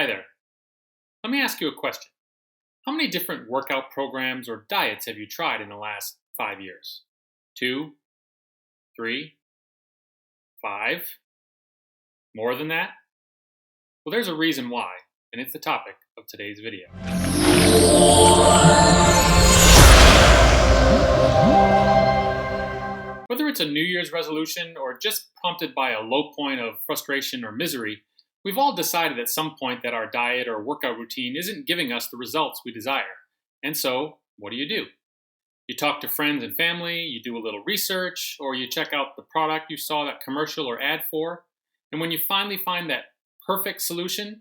Hi there. Let me ask you a question. How many different workout programs or diets have you tried in the last 5 years? Two, three, five? More than that? Well, there's a reason why, and it's the topic of today's video. Whether it's a New Year's resolution or just prompted by a low point of frustration or misery, we've all decided at some point that our diet or workout routine isn't giving us the results we desire. And so, what do? You talk to friends and family, you do a little research, or you check out the product you saw that commercial or ad for. And when you finally find that perfect solution,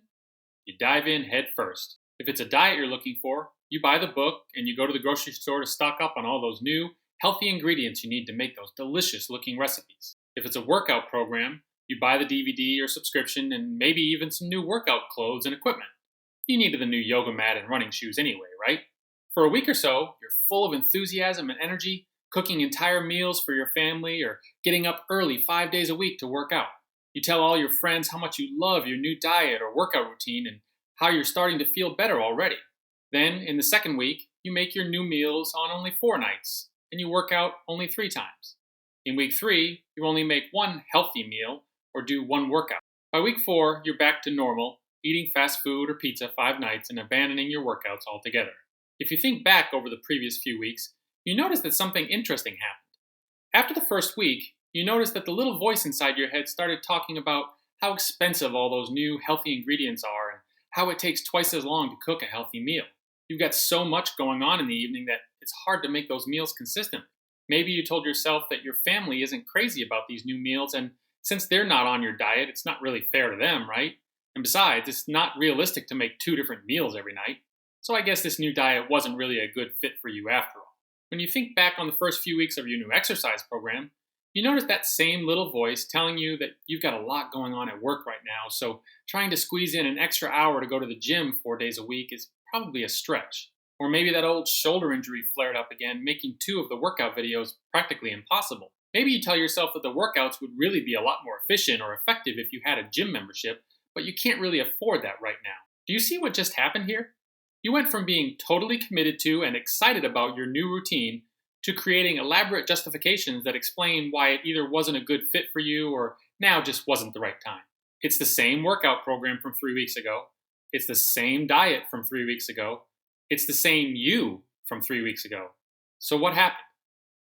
you dive in head first. If it's a diet you're looking for, you buy the book and you go to the grocery store to stock up on all those new, healthy ingredients you need to make those delicious looking recipes. If it's a workout program, you buy the DVD or subscription and maybe even some new workout clothes and equipment. You needed the new yoga mat and running shoes anyway, right? For a week or so, you're full of enthusiasm and energy, cooking entire meals for your family or getting up early 5 days a week to work out. You tell all your friends how much you love your new diet or workout routine and how you're starting to feel better already. Then, in the second week, you make your new meals on only 4 nights, and you work out only 3 times. In week 3, you only make 1 healthy meal or do 1 workout. By week 4, you're back to normal, eating fast food or pizza 5 nights and abandoning your workouts altogether. If you think back over the previous few weeks, you notice that something interesting happened. After the first week, you notice that the little voice inside your head started talking about how expensive all those new healthy ingredients are and how it takes twice as long to cook a healthy meal. You've got so much going on in the evening that it's hard to make those meals consistent. Maybe you told yourself that your family isn't crazy about these new meals, and since they're not on your diet, it's not really fair to them, right? And besides, it's not realistic to make 2 different meals every night. So I guess this new diet wasn't really a good fit for you after all. When you think back on the first few weeks of your new exercise program, you notice that same little voice telling you that you've got a lot going on at work right now, so trying to squeeze in an extra hour to go to the gym 4 days a week is probably a stretch. Or maybe that old shoulder injury flared up again, making 2 of the workout videos practically impossible. Maybe you tell yourself that the workouts would really be a lot more efficient or effective if you had a gym membership, but you can't really afford that right now. Do you see what just happened here? You went from being totally committed to and excited about your new routine to creating elaborate justifications that explain why it either wasn't a good fit for you or now just wasn't the right time. It's the same workout program from 3 weeks ago. It's the same diet from 3 weeks ago. It's the same you from 3 weeks ago. So what happened?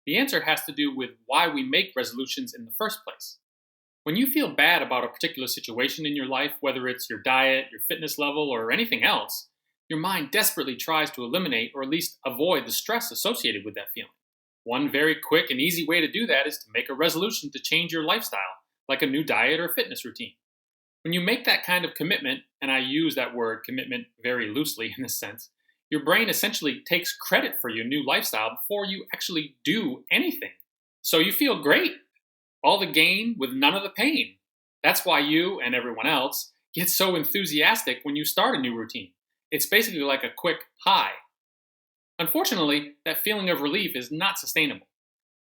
The answer has to do with why we make resolutions in the first place. When you feel bad about a particular situation in your life, whether it's your diet, your fitness level, or anything else, your mind desperately tries to eliminate or at least avoid the stress associated with that feeling. One very quick and easy way to do that is to make a resolution to change your lifestyle, like a new diet or fitness routine. When you make that kind of commitment, and I use that word commitment very loosely in this sense, your brain essentially takes credit for your new lifestyle before you actually do anything. So you feel great. All the gain with none of the pain. That's why you and everyone else get so enthusiastic when you start a new routine. It's basically like a quick high. Unfortunately, that feeling of relief is not sustainable.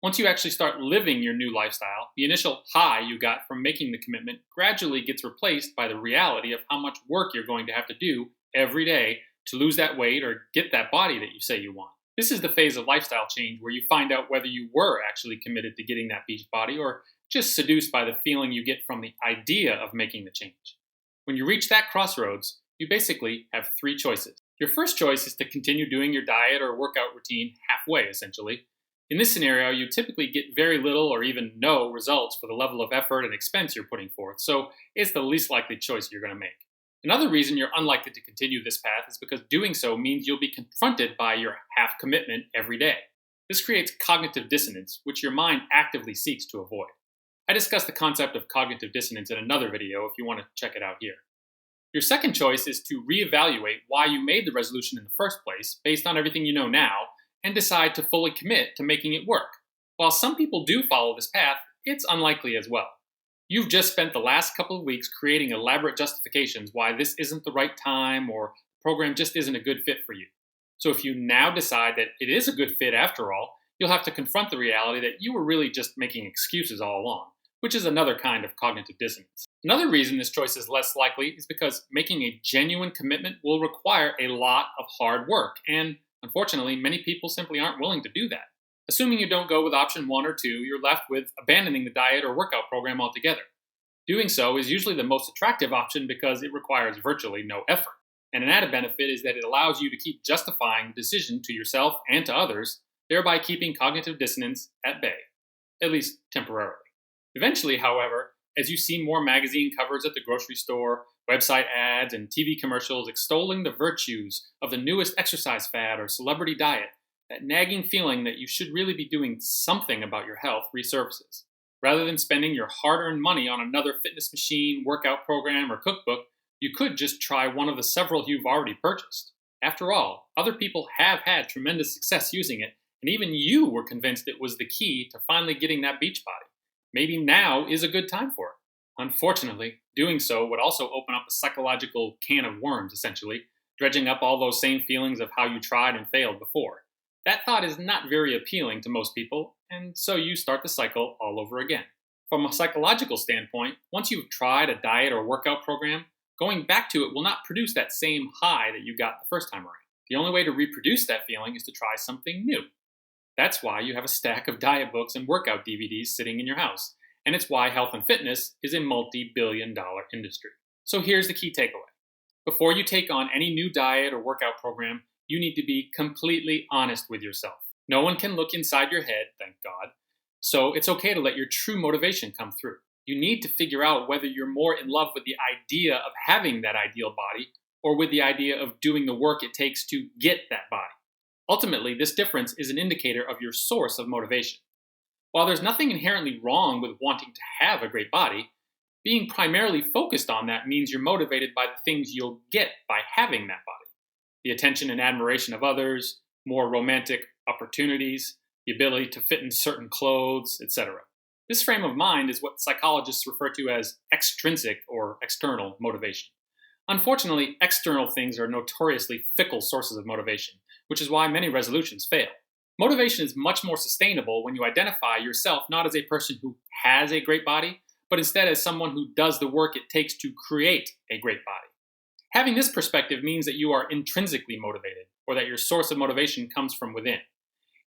Once you actually start living your new lifestyle, the initial high you got from making the commitment gradually gets replaced by the reality of how much work you're going to have to do every day to lose that weight or get that body that you say you want. This is the phase of lifestyle change where you find out whether you were actually committed to getting that beach body or just seduced by the feeling you get from the idea of making the change. When you reach that crossroads, you basically have 3 choices. Your first choice is to continue doing your diet or workout routine halfway, essentially. In this scenario, you typically get very little or even no results for the level of effort and expense you're putting forth, so it's the least likely choice you're going to make. Another reason you're unlikely to continue this path is because doing so means you'll be confronted by your half commitment every day. This creates cognitive dissonance, which your mind actively seeks to avoid. I discussed the concept of cognitive dissonance in another video if you want to check it out here. Your second choice is to reevaluate why you made the resolution in the first place based on everything you know now and decide to fully commit to making it work. While some people do follow this path, it's unlikely as well. You've just spent the last couple of weeks creating elaborate justifications why this isn't the right time or the program just isn't a good fit for you. So if you now decide that it is a good fit after all, you'll have to confront the reality that you were really just making excuses all along, which is another kind of cognitive dissonance. Another reason this choice is less likely is because making a genuine commitment will require a lot of hard work, and unfortunately, many people simply aren't willing to do that. Assuming you don't go with option 1 or 2, you're left with abandoning the diet or workout program altogether. Doing so is usually the most attractive option because it requires virtually no effort. And an added benefit is that it allows you to keep justifying the decision to yourself and to others, thereby keeping cognitive dissonance at bay, at least temporarily. Eventually, however, as you see more magazine covers at the grocery store, website ads, and TV commercials extolling the virtues of the newest exercise fad or celebrity diet, that nagging feeling that you should really be doing something about your health resurfaces. Rather than spending your hard-earned money on another fitness machine, workout program, or cookbook, you could just try one of the several you've already purchased. After all, other people have had tremendous success using it, and even you were convinced it was the key to finally getting that beach body. Maybe now is a good time for it. Unfortunately, doing so would also open up a psychological can of worms, essentially, dredging up all those same feelings of how you tried and failed before. That thought is not very appealing to most people, and so you start the cycle all over again. From a psychological standpoint, once you've tried a diet or workout program, going back to it will not produce that same high that you got the first time around. The only way to reproduce that feeling is to try something new. That's why you have a stack of diet books and workout DVDs sitting in your house, and it's why health and fitness is a multi-billion-dollar industry. So here's the key takeaway. Before you take on any new diet or workout program, you need to be completely honest with yourself. No one can look inside your head, thank God, so it's okay to let your true motivation come through. You need to figure out whether you're more in love with the idea of having that ideal body or with the idea of doing the work it takes to get that body. Ultimately, this difference is an indicator of your source of motivation. While there's nothing inherently wrong with wanting to have a great body, being primarily focused on that means you're motivated by the things you'll get by having that body. The attention and admiration of others, more romantic opportunities, the ability to fit in certain clothes, etc. This frame of mind is what psychologists refer to as extrinsic or external motivation. Unfortunately, external things are notoriously fickle sources of motivation, which is why many resolutions fail. Motivation is much more sustainable when you identify yourself not as a person who has a great body, but instead as someone who does the work it takes to create a great body. Having this perspective means that you are intrinsically motivated, or that your source of motivation comes from within.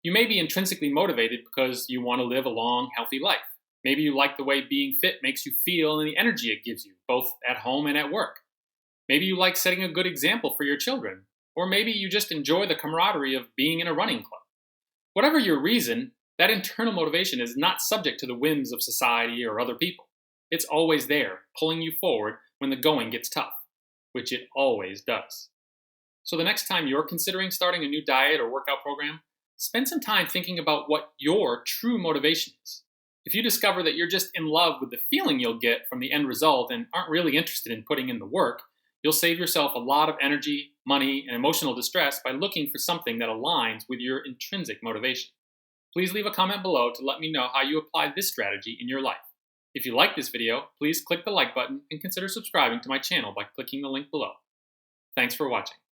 You may be intrinsically motivated because you want to live a long, healthy life. Maybe you like the way being fit makes you feel and the energy it gives you, both at home and at work. Maybe you like setting a good example for your children, or maybe you just enjoy the camaraderie of being in a running club. Whatever your reason, that internal motivation is not subject to the whims of society or other people. It's always there, pulling you forward when the going gets tough, which it always does. So the next time you're considering starting a new diet or workout program, spend some time thinking about what your true motivation is. If you discover that you're just in love with the feeling you'll get from the end result and aren't really interested in putting in the work, you'll save yourself a lot of energy, money, and emotional distress by looking for something that aligns with your intrinsic motivation. Please leave a comment below to let me know how you apply this strategy in your life. If you like this video, please click the like button and consider subscribing to my channel by clicking the link below. Thanks for watching.